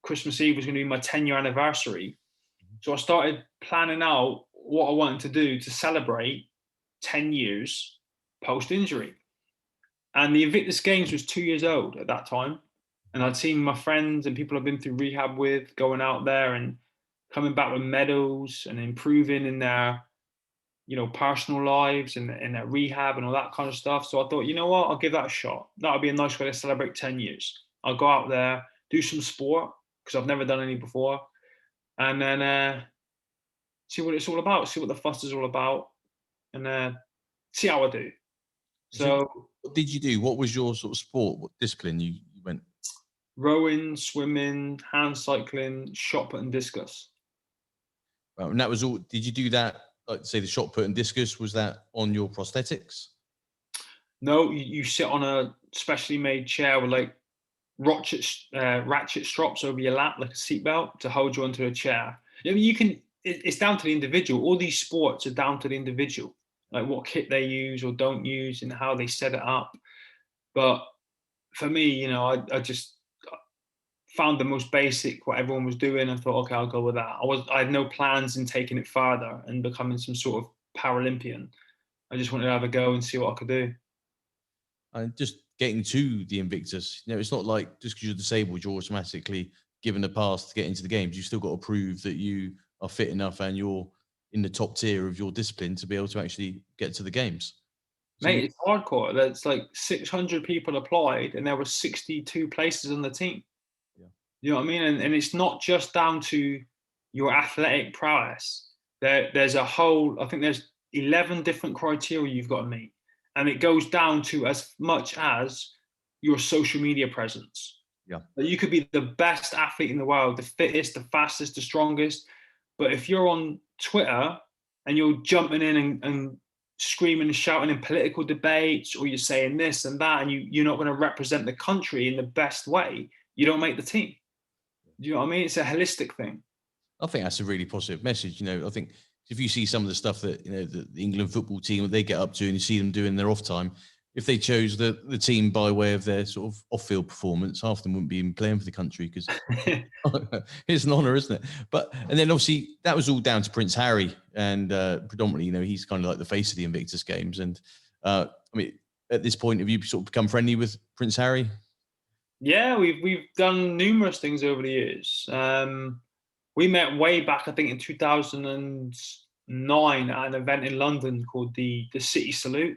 Christmas Eve was going to be my 10-year anniversary. So I started planning out what I wanted to do to celebrate 10 years post-injury. And the Invictus Games was 2 years old at that time. And I'd seen my friends and people I've been through rehab with going out there and coming back with medals and improving in their, you know, personal lives and in their rehab and all that kind of stuff. So I thought, you know what, I'll give that a shot. That'll be a nice way to celebrate 10 years. I'll go out there, do some sport, because I've never done any before. And then see what it's all about, see what the fuss is all about, and see how I do. So what did you do? What was your sort of sport? What discipline you went? rowing, swimming, hand cycling, shot put and discus. And that was all. Did you do that? Like say the shot put and discus, was that on your prosthetics? No, you sit on a specially made chair with like ratchet straps over your lap, like a seatbelt, to hold you onto a chair. I mean, you can. It's down to the individual. All these sports are down to the individual, like what kit they use or don't use and how they set it up. But for me, you know, I just found the most basic what everyone was doing and thought, okay, I'll go with that. I had no plans in taking it further and becoming some sort of Paralympian. I just wanted to have a go and see what I could do. And just getting to the Invictus, you know, it's not like just because you're disabled, you're automatically given a pass to get into the games. You still got to prove that you are fit enough and you're in the top tier of your discipline to be able to actually get to the games. Mate, it's hardcore. There's like 600 people applied and there were 62 places on the team. Yeah. You know what I mean? And it's not just down to your athletic prowess. There's a whole, I think there's 11 different criteria you've got to meet. And it goes down to as much as your social media presence. Yeah. You could be the best athlete in the world, the fittest, the fastest, the strongest. But if you're on Twitter and you're jumping in and screaming and shouting in political debates, or you're saying this and that, and you're not going to represent the country in the best way, you don't make the team. Do you know what I mean? It's a holistic thing. I think that's a really positive message. You know, I think if you see some of the stuff that, you know, the England football team, what they get up to, and you see them doing their off time, if they chose the team by way of their sort of off-field performance, half of them wouldn't be even playing for the country, because it's an honour, isn't it? But, and then obviously that was all down to Prince Harry, and predominantly, you know, he's kind of like the face of the Invictus Games. And I mean, at this point, have you sort of become friendly with Prince Harry? Yeah, we've done numerous things over the years. We met way back, I think, in 2009 at an event in London called the City Salute.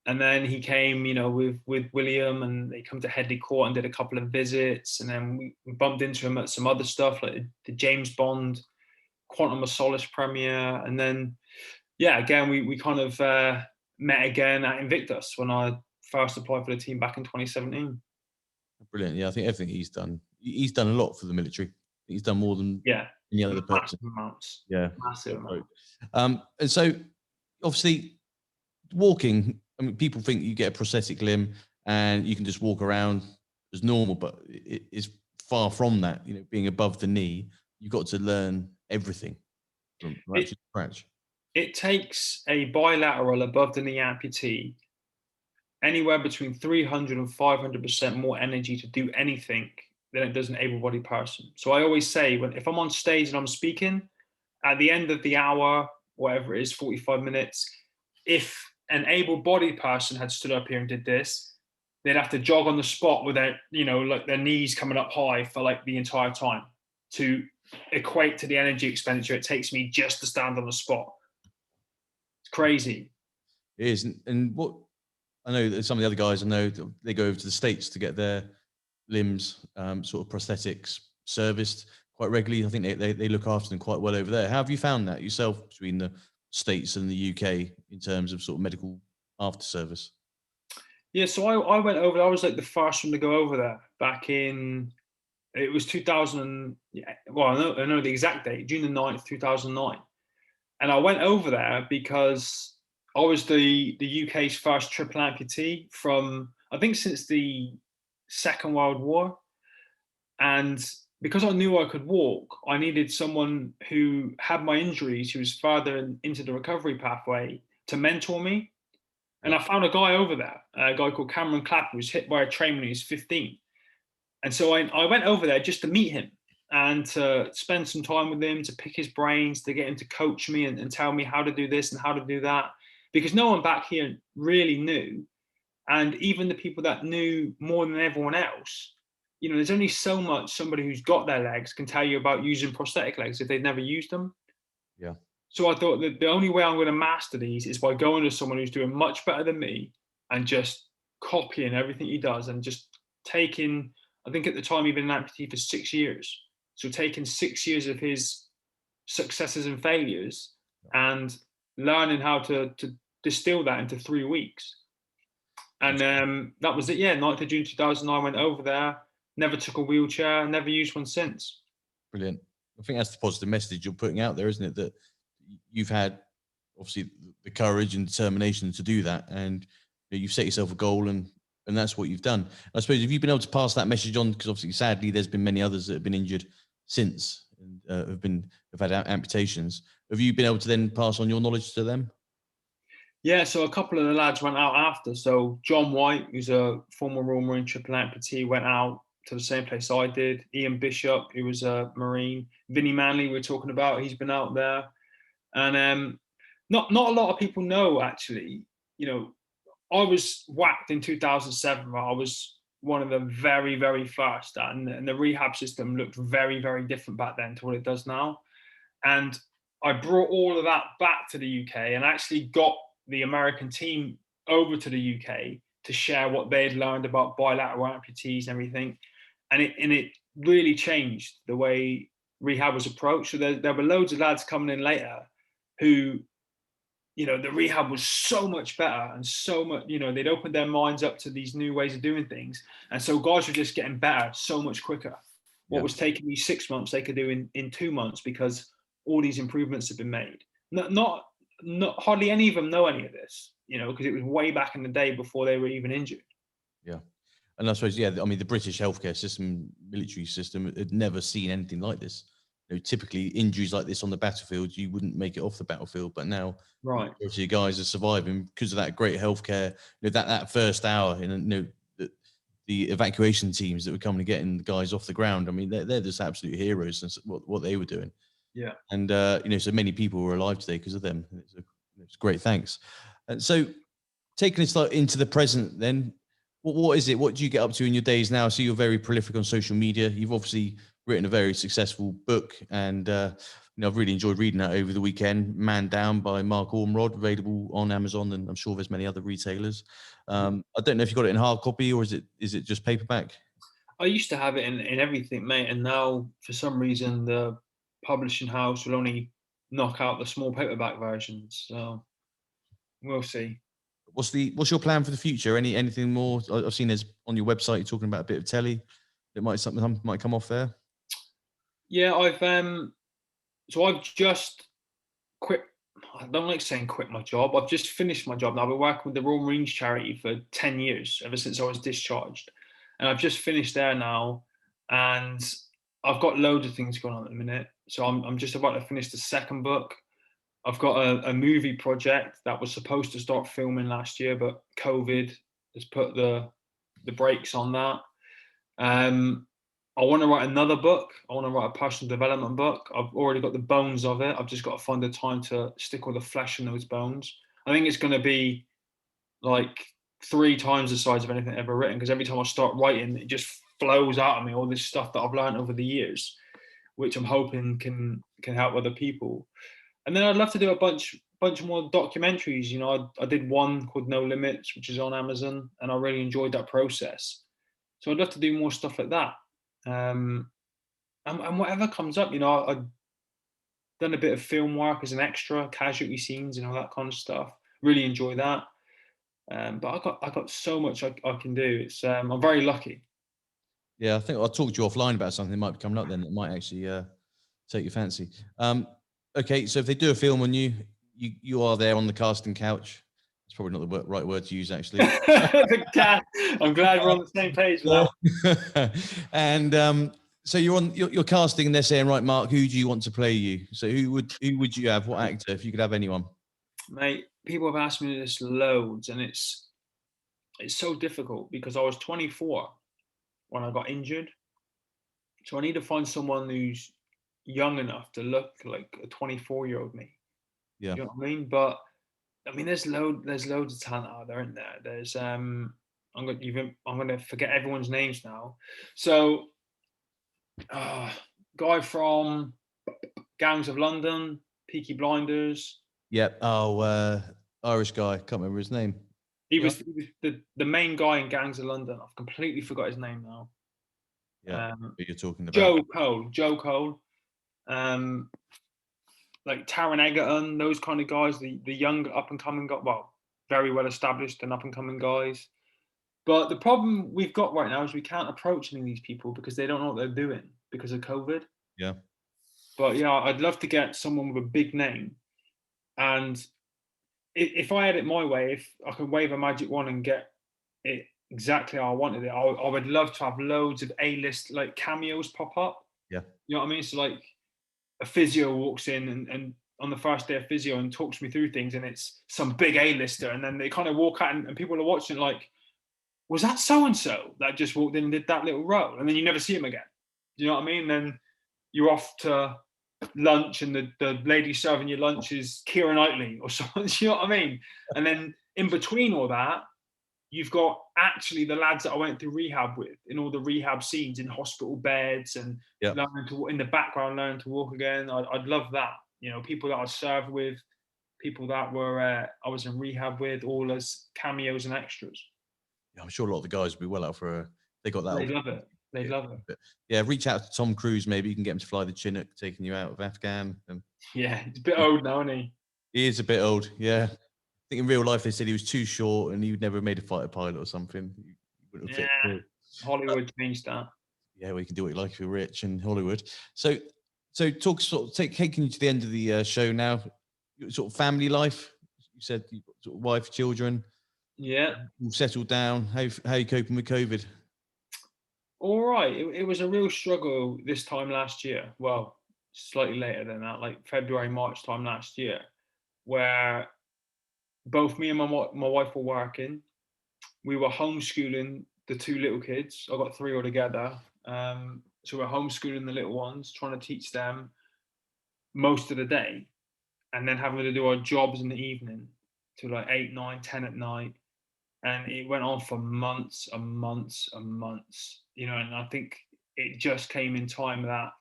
And then he came, you know, with William, and they come to Headley Court and did a couple of visits. And then we bumped into him at some other stuff, like the James Bond Quantum of Solace premiere. And then, yeah, again, we kind of met again at Invictus when I first applied for the team back in 2017. Brilliant. Yeah, I think everything he's done a lot for the military. He's done more than any other person. Amounts. Yeah. Massive amounts. And so obviously walking, I mean, people think you get a prosthetic limb and you can just walk around as normal, but it is far from that. You know, being above the knee, you've got to learn everything from scratch. It takes a bilateral above the knee amputee anywhere between 300 and 500% more energy to do anything than it does an able-bodied person. So I always say, if I'm on stage and I'm speaking, at the end of the hour, whatever it is, 45 minutes, if an able-bodied person had stood up here and did this, they'd have to jog on the spot with their, like their knees coming up high for like the entire time to equate to the energy expenditure it takes me just to stand on the spot. It's crazy. It is. And what I know that some of the other guys I know, they go over to the States to get their limbs, sort of prosthetics serviced quite regularly. I think they look after them quite well over there. How have you found that yourself between the States and the UK in terms of sort of medical after service? Yeah, so I went over. I was like the first one to go over there back in. It was 2000. Yeah, well, I know the exact date, June the 9th, 2009. And I went over there because I was the UK's first triple amputee from, I think, since the Second World War. And because I knew I could walk, I needed someone who had my injuries, who was further into the recovery pathway, to mentor me. And Yeah. I found a guy over there, a guy called Cameron Clapp, who was hit by a train when he was 15. And so I went over there just to meet him and to spend some time with him, to pick his brains, to get him to coach me and tell me how to do this and how to do that. Because no one back here really knew. And even the people that knew more than everyone else, there's only so much somebody who's got their legs can tell you about using prosthetic legs if they've never used them. Yeah. So I thought that the only way I'm going to master these is by going to someone who's doing much better than me and just copying everything he does and just taking, I think at the time he'd been an amputee for 6 years. So taking 6 years of his successes and failures and learning how to distill that into 3 weeks. And that was it. Yeah, 9th of June 2009, went over there, never took a wheelchair, never used one since. Brilliant. I think that's the positive message you're putting out there, isn't it? That you've had obviously the courage and determination to do that, and you've set yourself a goal, and that's what you've done. I suppose, have you been able to pass that message on? Because obviously, sadly, there's been many others that have been injured since and have had amputations. Have you been able to then pass on your knowledge to them? Yeah, so a couple of the lads went out after. So John White, who's a former Royal Marine triple amputee, went out to the same place I did. Ian Bishop, who was a Marine. Vinnie Manley, we were talking about, he's been out there. And not a lot of people know, actually. I was whacked in 2007. I was one of the very, very first. And the rehab system looked very, very different back then to what it does now. And I brought all of that back to the UK and actually got the American team over to the UK to share what they'd learned about bilateral amputees and everything. And it really changed the way rehab was approached. So there were loads of lads coming in later who, the rehab was so much better and so much, they'd opened their minds up to these new ways of doing things. And so guys were just getting better so much quicker. What was taking me 6 months, they could do in 2 months because all these improvements have been made. Not hardly any of them know any of this, because it was way back in the day before they were even injured. Yeah. And I suppose, yeah, I mean, the British healthcare system, military system, had never seen anything like this. Typically injuries like this on the battlefield, you wouldn't make it off the battlefield. But now, right, obviously, guys are surviving because of that great healthcare. That first hour, the evacuation teams that were coming to getting the guys off the ground. I mean, they're just absolute heroes and what they were doing. Yeah. And so many people were alive today because of them. It's great. Thanks. And so, taking this into the present, then, what is it? What do you get up to in your days now? So you're very prolific on social media. You've obviously written a very successful book, and I've really enjoyed reading that over the weekend. Man Down by Mark Ormrod, available on Amazon, and I'm sure there's many other retailers. I don't know if you got it in hard copy or is it just paperback? I used to have it in everything, mate, and now for some reason the publishing house will only knock out the small paperback versions. So we'll see. What's your plan for the future? Anything more? I've seen there's on your website you're talking about a bit of telly. Something might come off there. Yeah, I've just quit. I don't like saying quit my job. I've just finished my job now. I've been working with the Royal Marines charity for 10 years, ever since I was discharged. And I've just finished there now. And I've got loads of things going on at the minute. So I'm just about to finish the second book. I've got a movie project that was supposed to start filming last year, but COVID has put the brakes on that. I want to write another book. I want to write a personal development book. I've already got the bones of it. I've just got to find the time to stick all the flesh in those bones. I think it's going to be like 3 times the size of anything ever written, because every time I start writing, it just flows out of me, all this stuff that I've learned over the years, which I'm hoping can help other people. And then I'd love to do a bunch more documentaries. You know, I did one called No Limits, which is on Amazon, and I really enjoyed that process. So I'd love to do more stuff like that. And whatever comes up, you know, I've done a bit of film work as an extra, casualty scenes and all that kind of stuff. Really enjoy that. But I got so much I can do. It's I'm very lucky. Yeah, I think I'll talk to you offline about something that might be coming up then that might actually take your fancy. Okay, so if they do a film on you, you are there on the casting couch. It's probably not the right word to use, actually. I'm glad we're on the same page for that. And so you're casting, and they're saying, right, Mark, who do you want to play you? So who would you have? What actor, if you could have anyone? Mate, people have asked me this loads, and it's so difficult because I was 24 when I got injured. So I need to find someone who's young enough to look like a 24-year-old me. Yeah. You know what I mean? But I mean, there's loads of talent out there, isn't there? There's I'm gonna forget everyone's names now. So, guy from Gangs of London, Peaky Blinders. Yep. Oh, Irish guy. Can't remember his name. He was the main guy in Gangs of London. I've completely forgot his name now. Yeah, who you're talking about? Joe Cole. Like Taron Egerton, those kind of guys, the young up and coming well, very well established and up and coming guys. But the problem we've got right now is we can't approach any of these people because they don't know what they're doing because of COVID. Yeah. But yeah, I'd love to get someone with a big name. And if I had it my way, if I could wave a magic wand and get it exactly how I wanted it, I would love to have loads of A-list like cameos pop up. Yeah. You know what I mean? So like a physio walks in and on the first day of physio and talks me through things, and it's some big A-lister, and then they kind of walk out and people are watching like, was that so-and-so that just walked in and did that little role? And then you never see him again. Do you know what I mean? Then you're off to lunch and the lady serving your lunch is Keira Knightley or something. Do you know what I mean? And then in between all that, you've got actually the lads that I went through rehab with in all the rehab scenes in hospital beds and learning to, in the background, learning to walk again. I'd love that. You know, people that I served with, people that were I was in rehab with, all as cameos and extras. Yeah, I'm sure a lot of the guys would be well out for they got that. They love it. They love it. Yeah, reach out to Tom Cruise. Maybe you can get him to fly the Chinook, taking you out of Afghan. Yeah, he's a bit old now, isn't he? He is a bit old. Yeah, I think in real life they said he was too short and he would never have made a fighter pilot or something. Yeah, Hollywood changed that. Yeah, well, you can do what you like if you're rich in Hollywood. So talk taking you to the end of the show now. Sort of family life. You said you've got sort of wife, children. Yeah, settled down. How are you coping with COVID? All right. It was a real struggle this time last year. Well, slightly later than that, like February, March time last year, where both me and my wife were working. We were homeschooling the 2 little kids. I got 3 altogether. So we're homeschooling the little ones, trying to teach them most of the day, and then having to do our jobs in the evening to like 8, 9, 10 at night. And it went on for months and months and months, you know, and I think it just came in time that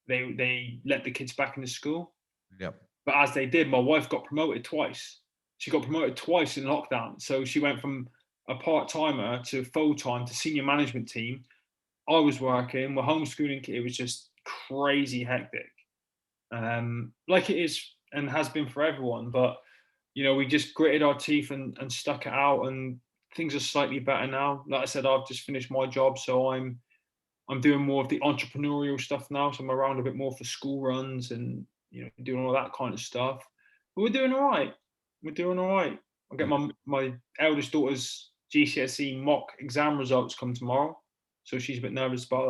they let the kids back into school. Yep. But as they did, my wife got promoted twice. She got promoted twice in lockdown. So she went from a part-timer to full-time to senior management team. I was working, we're homeschooling. It was just crazy hectic. Like it is and has been for everyone. But, you know, we just gritted our teeth and stuck it out, and things are slightly better now. Like I said, I've just finished my job, so I'm doing more of the entrepreneurial stuff now. So I'm around a bit more for school runs and, you know, doing all that kind of stuff. But we're doing all right. We're doing all right. I'll get my eldest daughter's GCSE mock exam results come tomorrow, so she's a bit nervous about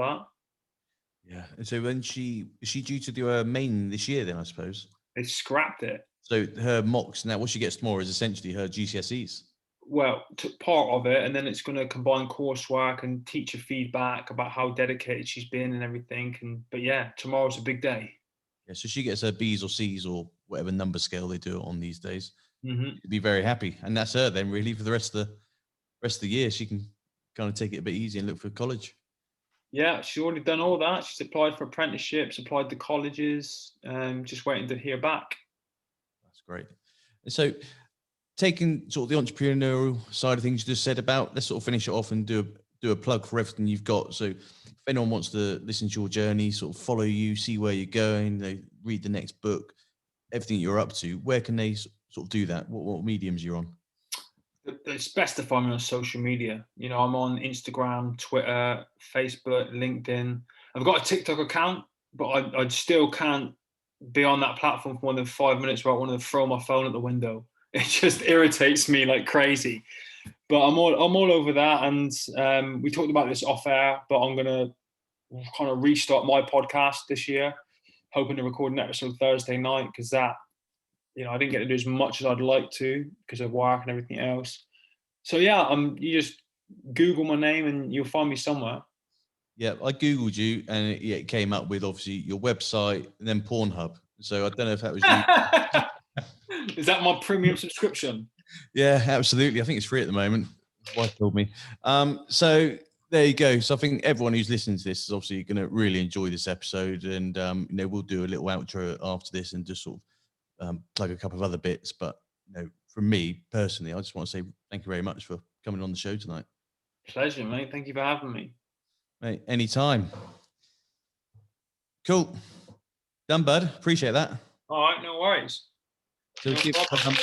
that. Yeah. And so when is she due to do her main this year then, I suppose? They scrapped it. So her mocks now, what she gets tomorrow is essentially her GCSEs. well, took part of it, and then it's going to combine coursework and teacher feedback about how dedicated she's been and everything. And but yeah, tomorrow's a big day. Yeah, so she gets her B's or C's or whatever number scale they do it on these days. Mm-hmm. She'd be very happy, and that's her then. Really, for the rest of the year, she can kind of take it a bit easy and look for college. Yeah, she's already done all that. She's applied for apprenticeships, applied to colleges, just waiting to hear back. That's great. And so, taking sort of the entrepreneurial side of things you just said about, let's sort of finish it off and do a plug for everything you've got. So if anyone wants to listen to your journey, sort of follow you, see where you're going, they read the next book, everything you're up to, where can they sort of do that? What mediums you're on? It's best to find me on social media. You know, I'm on Instagram, Twitter, Facebook, LinkedIn. I've got a TikTok account, but I still can't be on that platform for more than 5 minutes without wanting to throw my phone at the window. It just irritates me like crazy. But I'm all over that. And we talked about this off air, but I'm gonna kind of restart my podcast this year, hoping to record an episode Thursday night, because that, you know, I didn't get to do as much as I'd like to because of work and everything else. So yeah, you just Google my name and you'll find me somewhere. Yeah, I Googled you and it came up with obviously your website and then Pornhub. So I don't know if that was you. Is that my premium subscription? Yeah, absolutely. I think it's free at the moment. My wife told me. So there you go. So I think everyone who's listening to this is obviously going to really enjoy this episode, and you know, we'll do a little outro after this and just sort of plug a couple of other bits. But you know, from me personally, I just want to say thank you very much for coming on the show tonight. Pleasure, mate. Thank you for having me. Mate, anytime. Cool. Done, bud. Appreciate that. All right, no worries. So No keep, problem.